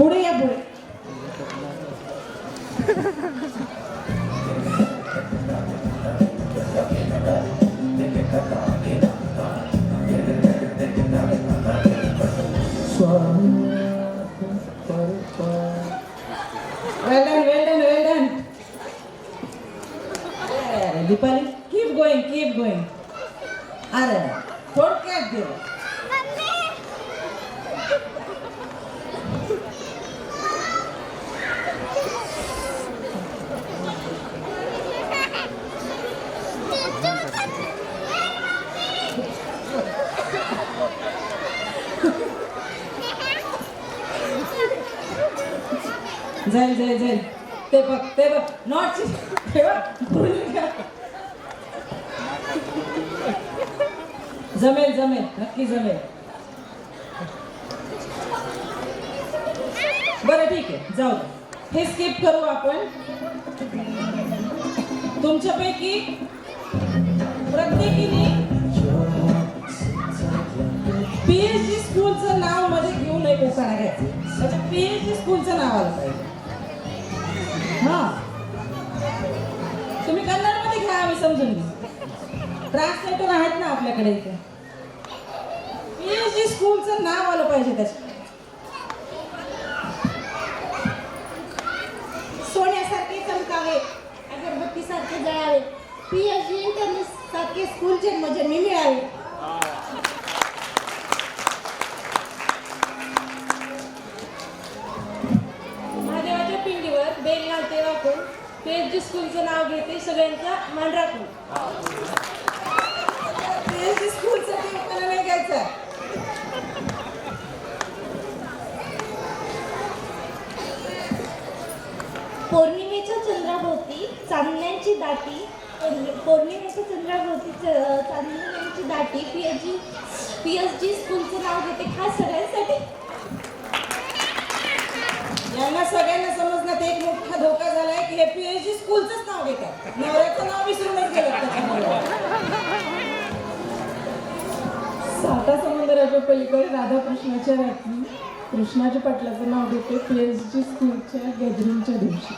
पुढे या पुढे. Well done, well done, well done. Deepali, keep going, keep going. अरे थोडक्यात दे. जाईल जाईल जाईल. ते बघ नॉट ते बघ. जमेल जमेल नक्की जमेल. बरं ठीक आहे जाऊ दे. हे स्किप करू आपण. तुमच्यापैकी प्रत्येकीने पीएचडी स्कूलचं नाव मध्ये घेऊन एक उखाणा घ्यायचं. त्याच्या पीएचडी स्कूलचं नाव आलं पाहिजे. हा तुम्ही कन्नडमध्ये घ्या आम्ही समजून घेऊ. ट्रान्सलेटर आहेत ना आपल्याकडे इथे. पीएचडी स्कूलचं नाव आलं पाहिजे त्याच्यात. सोन्यासारखे चमकावे, अगरबत्तीसारखे जळावे, पीएचडी इंटरनेट सारखे स्कूल जन्मजन्मी मिळावे. महादेवाच्या पिंडीवर बेल घालते वाकून, पीएचडी स्कूलचं नाव घेते सगळ्यांचा मान राखून. पीएचडी स्कूलचं ते नाही घ्यायचं. पौर्णिमेच्या चंद्राभोवती चांदण्यांची दाटी, पौर्णिमेच्या चंद्राभोवती चांदण्यांची दाटी, पीएचडी स्कूलचं नाव घेते खास सगळ्यांसाठी. यांना सगळ्यांना समजण्यात एक मोठा धोका झालाय की हे पीएचडी स्कूलचंच नाव घेतात. नवऱ्याचं नाव विसरूनच गेलं त्याच्यामुळे. साता समुद्राच्या पलीकडे राधाकृष्णाच्या रात्री कृष्णाच्या पाटलाचं नाव घेते पीएचडी स्कूलच्या गॅदरिंगच्या दिवशी.